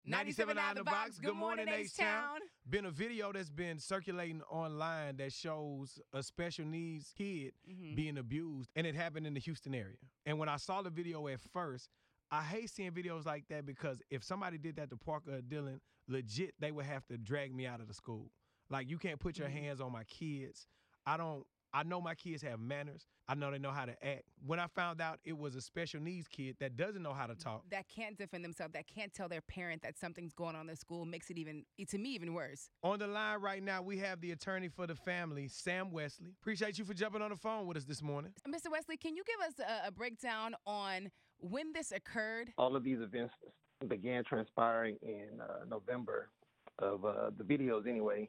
97.9 The Box. Good morning, H-Town. Been a video that's been circulating online that shows a special needs kid being abused, and it happened in the Houston area. And when I saw the video at first, I hate seeing videos like that because if somebody did that to Parker or Dylan, legit, they would have to drag me out of the school. Like, you can't put your hands on my kids. I know my kids have manners. I know they know how to act. When I found out it was a special needs kid that doesn't know how to talk. That can't defend themselves, that can't tell their parent that something's going on in their school, makes it even worse. On the line right now, we have the attorney for the family, Sam Wesley. Appreciate you for jumping on the phone with us this morning. Mr. Wesley, can you give us a breakdown on when this occurred? All of these events began transpiring in November of the videos anyway,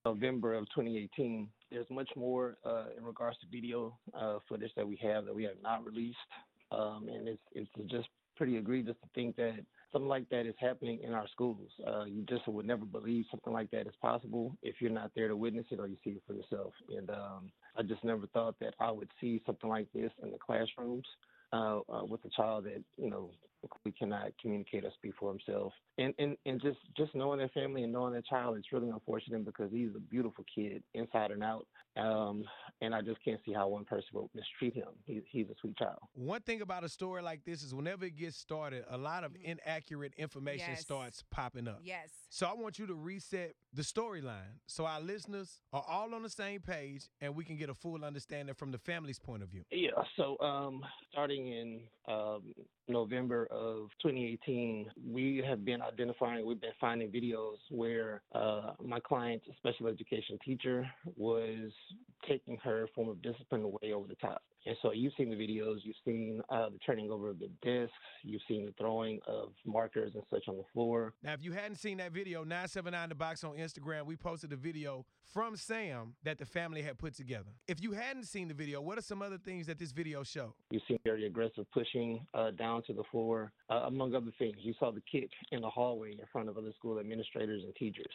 November of 2018. There's much more in regards to video footage that we have not released. And it's just pretty egregious to think that something like that is happening in our schools. You just would never believe something like that is possible if you're not there to witness it or you see it for yourself. And I just never thought that I would see something like this in the classrooms with a child that, we cannot communicate or speak for himself. And just knowing their family and knowing their child, it's really unfortunate because he's a beautiful kid inside and out. And I just can't see how one person would mistreat him. He's a sweet child. One thing about a story like this is whenever it gets started, a lot of inaccurate information starts popping up. Yes. So I want you to reset the storyline so our listeners are all on the same page and we can get a full understanding from the family's point of view. Yeah. So starting in November of 2018, we've been finding videos where my client, a special education teacher, was taking her form of discipline way over the top. And so you've seen the videos, you've seen the turning over of the desks, you've seen the throwing of markers and such on the floor. Now, if you hadn't seen that video, 979 The Box on Instagram, we posted a video from Sam that the family had put together. If you hadn't seen the video, what are some other things that this video showed? You've seen very aggressive pushing down to the floor, among other things. You saw the kick in the hallway in front of other school administrators and teachers.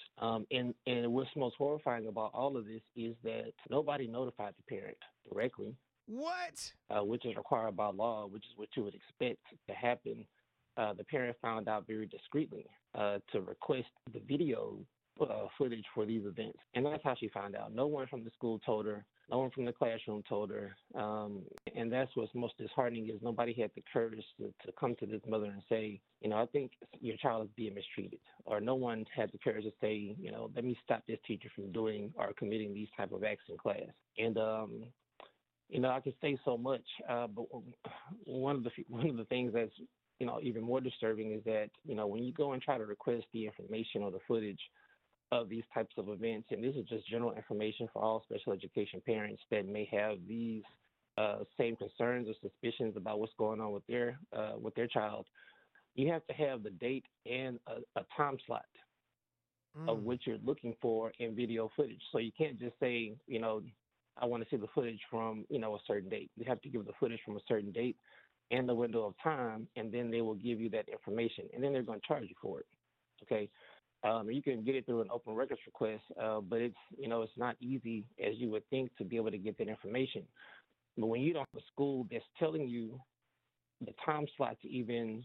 And what's most horrifying about all of this is that nobody notified the parent directly. What? Which is required by law, which is what you would expect to happen. The parent found out very discreetly to request the video footage for these events. And that's how she found out. No one from the school told her. No one from the classroom told her. And that's what's most disheartening is nobody had the courage to come to this mother and say, I think your child is being mistreated. Or no one had the courage to say, let me stop this teacher from doing or committing these type of acts in class. And I could say so much, but one of the things that's, even more disturbing is that, when you go and try to request the information or the footage of these types of events, and this is just general information for all special education parents that may have these same concerns or suspicions about what's going on with their child, you have to have the date and a time slot of what you're looking for in video footage. So you can't just say, I want to see the footage from, a certain date. You have to give the footage from a certain date and the window of time, and then they will give you that information, and then they're going to charge you for it, okay? You can get it through an open records request, but it's, it's not easy as you would think to be able to get that information. But when you don't have a school that's telling you the time slot to even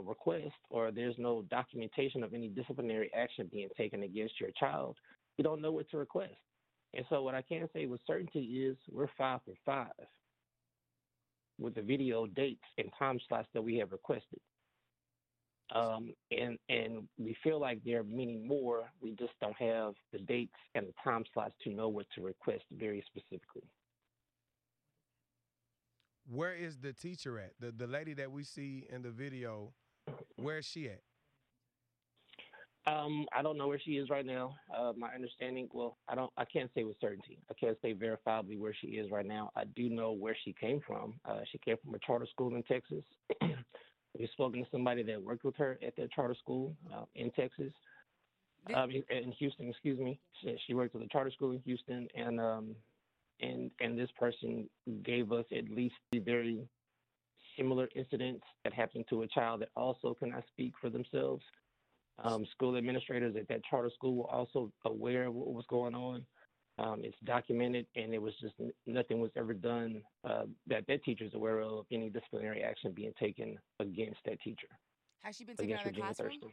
request, or there's no documentation of any disciplinary action being taken against your child, you don't know what to request. And so what I can say with certainty is we're 5 for 5 with the video dates and time slots that we have requested. And we feel like there are many more. We just don't have the dates and the time slots to know what to request very specifically. Where is the teacher at? The lady that we see in the video, where is she at? I don't know where she is right now. My understanding, I can't say with certainty. I can't say verifiably where she is right now. I do know where she came from. She came from a charter school in Texas. We've spoken to somebody that worked with her at that charter school in Texas, in Houston, excuse me. She worked at a charter school in Houston, and this person gave us at least 3 very similar incidents that happened to a child that also cannot speak for themselves. School administrators at that charter school were also aware of what was going on. It's documented, and it was just nothing was ever done that teacher's aware of any disciplinary action being taken against that teacher. Has she been taken against out of the Regina classroom? Thurston.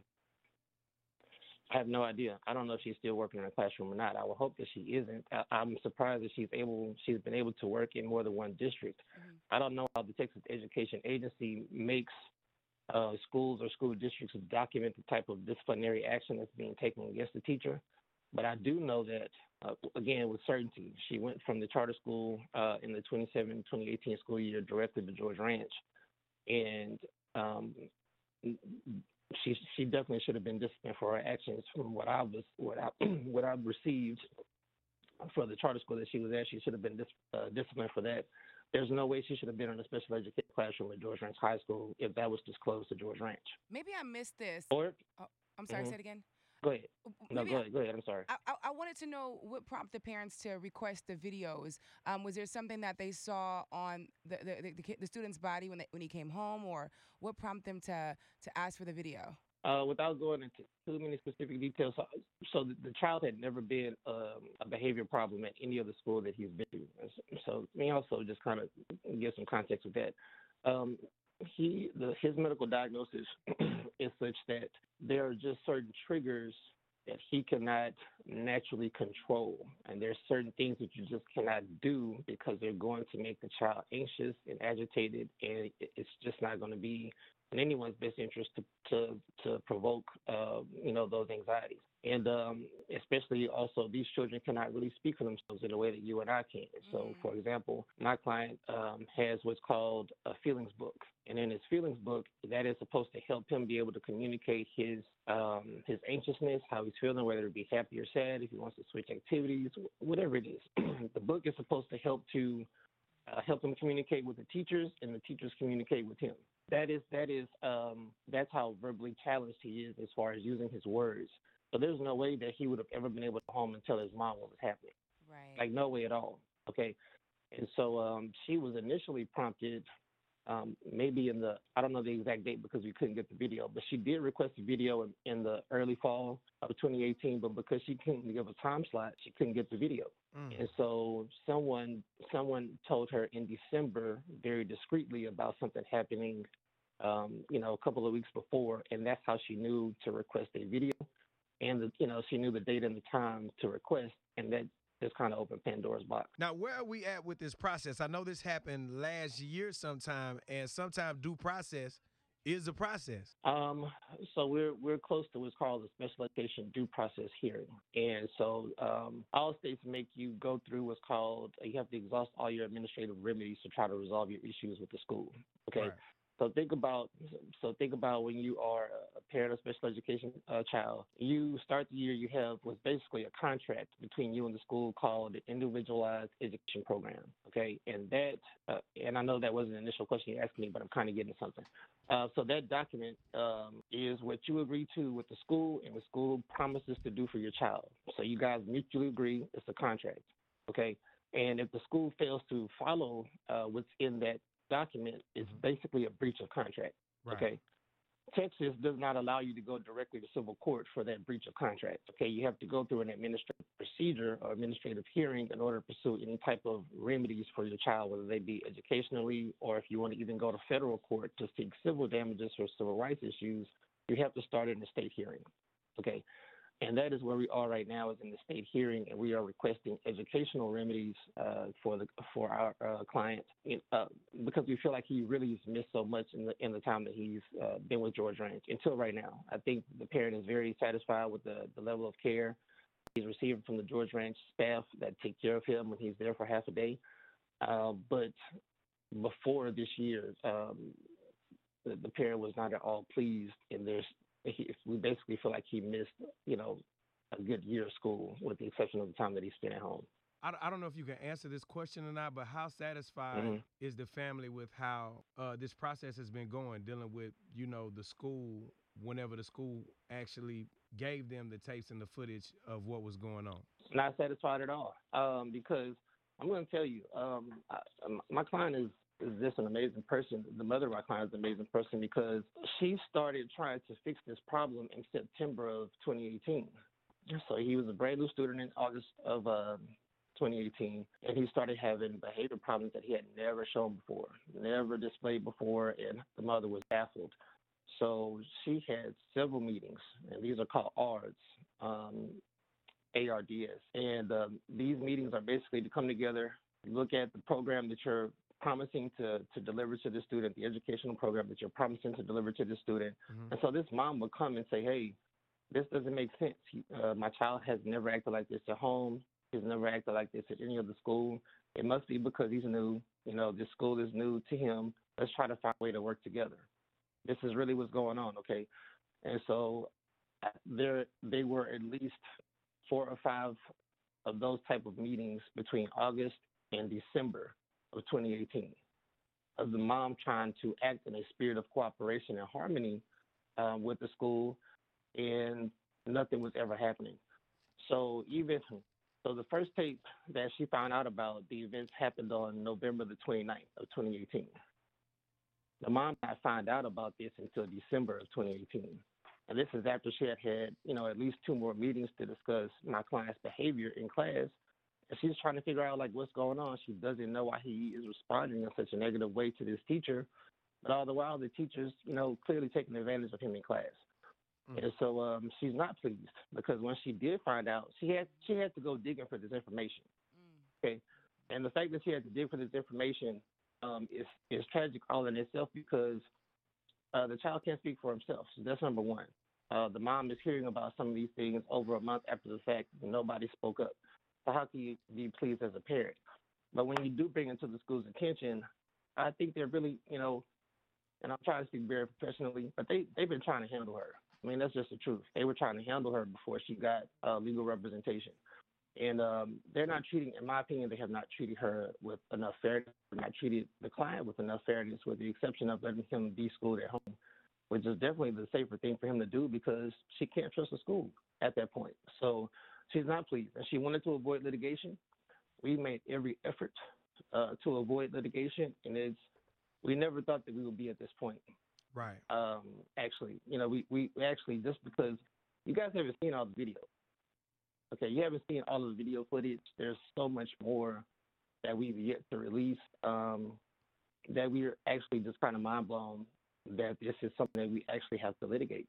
I have no idea. I don't know if she's still working in a classroom or not. I would hope that she isn't. I'm surprised that she's been able to work in more than one district. I don't know how the Texas Education Agency makes schools or school districts document the type of disciplinary action that's being taken against the teacher. But I do know that, again, with certainty, she went from the charter school in the 2018 school year directly to George Ranch. And she definitely should have been disciplined for her actions. From what I've received for the charter school that she was at, she should have been disciplined for that. There's no way she should have been in a special education classroom at George Ranch High School if that was disclosed to George Ranch. Maybe I missed this. Or, I'm sorry, say it again. Go ahead. No, go ahead. I'm sorry. I wanted to know what prompted parents to request the videos. Was there something that they saw on the student's body when he came home, or what prompted them to ask for the video? Without going into too many specific details, so the child had never been a behavior problem at any other school that he's been to. So let me also just kind of give some context with that. His medical diagnosis is such that there are just certain triggers that he cannot naturally control. And there's certain things that you just cannot do because they're going to make the child anxious and agitated, and it's just not going to be in anyone's best interest to provoke, those anxieties. And especially also, these children cannot really speak for themselves in a way that you and I can. So, for example, my client has what's called a feelings book. And in his feelings book, that is supposed to help him be able to communicate his anxiousness, how he's feeling, whether it be happy or sad, if he wants to switch activities, whatever it is. The book is supposed to help him communicate with the teachers, and the teachers communicate with him. That's how verbally challenged he is as far as using his words. So there's no way that he would have ever been able to go home and tell his mom what was happening. Right. Like, no way at all. Okay. And so she was initially prompted, maybe I don't know the exact date because we couldn't get the video, but she did request a video in the early fall of 2018, but because she couldn't give a time slot, she couldn't get the video. And so someone told her in December very discreetly about something happening, a couple of weeks before, and that's how she knew to request a video. And, she knew the date and the time to request, and that just kind of opened Pandora's box. Now, where are we at with this process? I know this happened last year sometime, and sometimes due process is a process. So we're close to what's called a special education due process hearing. And so all states make you go through what's called, you have to exhaust all your administrative remedies to try to resolve your issues with the school. Okay. Right. So think about when you are a parent of special education child. You start the year, you have what's basically a contract between you and the school called the Individualized Education Program. Okay, and that and I know that wasn't the initial question you asked me, but I'm kind of getting something. So that document is what you agree to with the school, and the school promises to do for your child. So you guys mutually agree. It's a contract. Okay, and if the school fails to follow what's in that document, is basically a breach of contract. Right. Okay. Texas does not allow you to go directly to civil court for that breach of contract. Okay. You have to go through an administrative procedure or administrative hearing in order to pursue any type of remedies for your child, whether they be educationally, or if you want to even go to federal court to seek civil damages for civil rights issues, you have to start in the state hearing. Okay. And that is where we are right now, is in the state hearing, and we are requesting educational remedies for our client because we feel like he really has missed so much in the time that he's been with George Ranch until right now. I think the parent is very satisfied with the level of care he's received from the George Ranch staff that take care of him when he's there for half a day. But before this year, the parent was not at all pleased, and we basically feel like he missed, a good year of school, with the exception of the time that he spent at home. I don't know if you can answer this question or not, but how satisfied is the family with how this process has been going, dealing with, the school, whenever the school actually gave them the tapes and the footage of what was going on? Not satisfied at all, because I'm going to tell you, my client is just an amazing person. The mother of my client is an amazing person because she started trying to fix this problem in September of 2018. So he was a brand new student in August of 2018, and he started having behavior problems that he had never shown before, never displayed before, and the mother was baffled. so she had several meetings, and these are called ARDs, ARDS. And these meetings are basically to come together, look at the program that you're promising to deliver to the student, the educational program that you're promising to deliver to the student. And so this mom would come and say, hey, this doesn't make sense. My child has never acted like this at home. He's never acted like this at any other school. It must be because he's new. This school is new to him. Let's try to find a way to work together. This is really what's going on, okay? And so they were at least 4 or 5 of those type of meetings between August and December of 2018 of the mom trying to act in a spirit of cooperation and harmony with the school, and nothing was ever happening. So the first tape that she found out about, the events happened on November the 29th of 2018. The mom did not find out about this until December of 2018. And this is after she had at least 2 more meetings to discuss my client's behavior in class. And she's trying to figure out, what's going on. She doesn't know why he is responding in such a negative way to this teacher. But all the while, the teacher's, clearly taking advantage of him in class. And so she's not pleased because when she did find out, she had to go digging for this information. Okay. And the fact that she had to dig for this information is tragic all in itself because the child can't speak for himself. So that's number one. The mom is hearing about some of these things over a month after the fact, and nobody spoke up. So how can you be pleased as a parent? But when you do bring it to the school's attention, I think they're really, and I'm trying to speak very professionally, but they've been trying to handle her. I mean, that's just the truth. They were trying to handle her before she got legal representation. And they're not treating, in my opinion, they have not treated her with enough fairness, not treated the client with enough fairness, with the exception of letting him be schooled at home, which is definitely the safer thing for him to do because she can't trust the school at that point. So she's not pleased, and she wanted to avoid litigation. We made every effort to avoid litigation, and we never thought that we would be at this point. Right. Actually, we actually, just because you guys haven't seen all the video. Okay, you haven't seen all of the video footage. There's so much more that we've yet to release that we're actually just kind of mind blown that this is something that we actually have to litigate.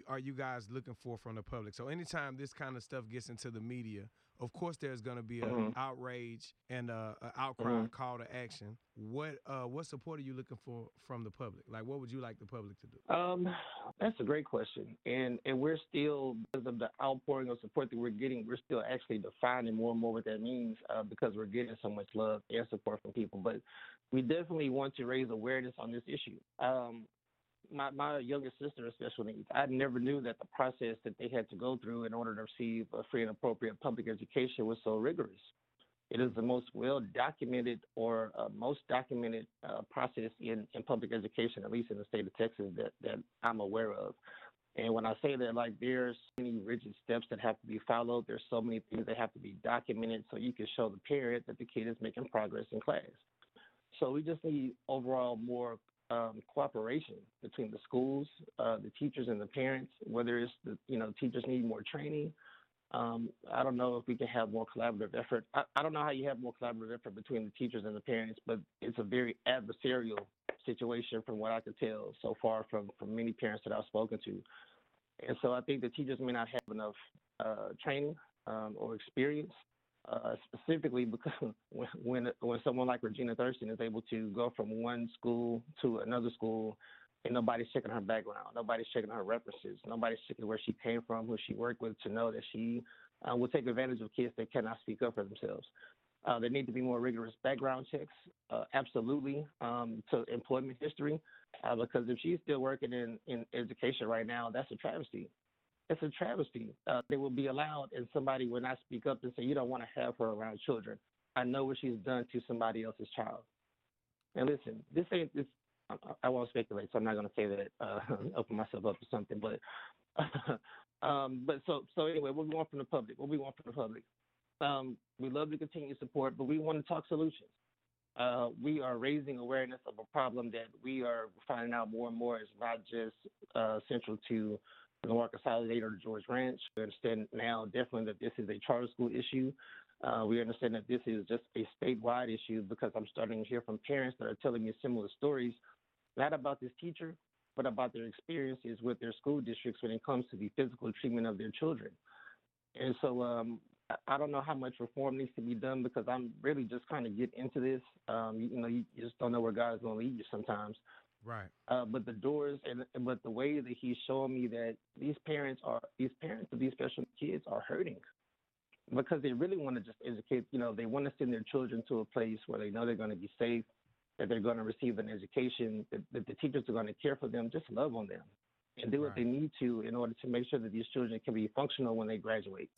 Are you guys looking for from the public? So anytime this kind of stuff gets into the media, of course there's going to be an outrage and an outcry, call to action. What support are you looking for from the public? Like, what would you like the public to do? That's a great question. And we're still, because of the outpouring of support that we're getting, we're still actually defining more and more what that means because we're getting so much love and support from people. But we definitely want to raise awareness on this issue. My youngest sister has special needs. I never knew that the process that they had to go through in order to receive a free and appropriate public education was so rigorous. It is the most well-documented or most documented process in public education, at least in the state of Texas, that I'm aware of. And when I say that, there's so many rigid steps that have to be followed. There's so many things that have to be documented so you can show the parent that the kid is making progress in class. So we just need overall more cooperation between the schools, the teachers, and the parents. Whether it's teachers need more training. I don't know if we can have more collaborative effort. I don't know how you have more collaborative effort between the teachers and the parents, but it's a very adversarial situation from what I could tell so far from many parents that I've spoken to. And so I think the teachers may not have enough training or experience. Specifically because when someone like Regina Thurston is able to go from one school to another school and nobody's checking her background, nobody's checking her references, nobody's checking where she came from, who she worked with, to know that she will take advantage of kids that cannot speak up for themselves. There need to be more rigorous background checks, absolutely, to employment history, because if she's still working in education right now, that's a travesty. It's a travesty. They will be allowed, and somebody will not speak up and say, you don't want to have her around children. I know what she's done to somebody else's child. And listen, this ain't this. I won't speculate, so I'm not going to say that, open myself up to something. But so anyway, what we want from the public? We love to continue support, but we want to talk solutions. We are raising awareness of a problem that we are finding out more and more is not just central to the Lamar Consolidated or George Ranch. We understand now definitely that this is a charter school issue. We understand that this is just a statewide issue because I'm starting to hear from parents that are telling me similar stories, not about this teacher, but about their experiences with their school districts when it comes to the physical treatment of their children. And so I don't know how much reform needs to be done because I'm really just kind of getting into this. You just don't know where God is going to lead you sometimes. Right. But the doors but the way that he's showing me that these parents of these special kids are hurting because they really want to just educate. They want to send their children to a place where they know they're going to be safe, that they're going to receive an education, that the teachers are going to care for them, just love on them, and do what they need to in order to make sure that these children can be functional when they graduate.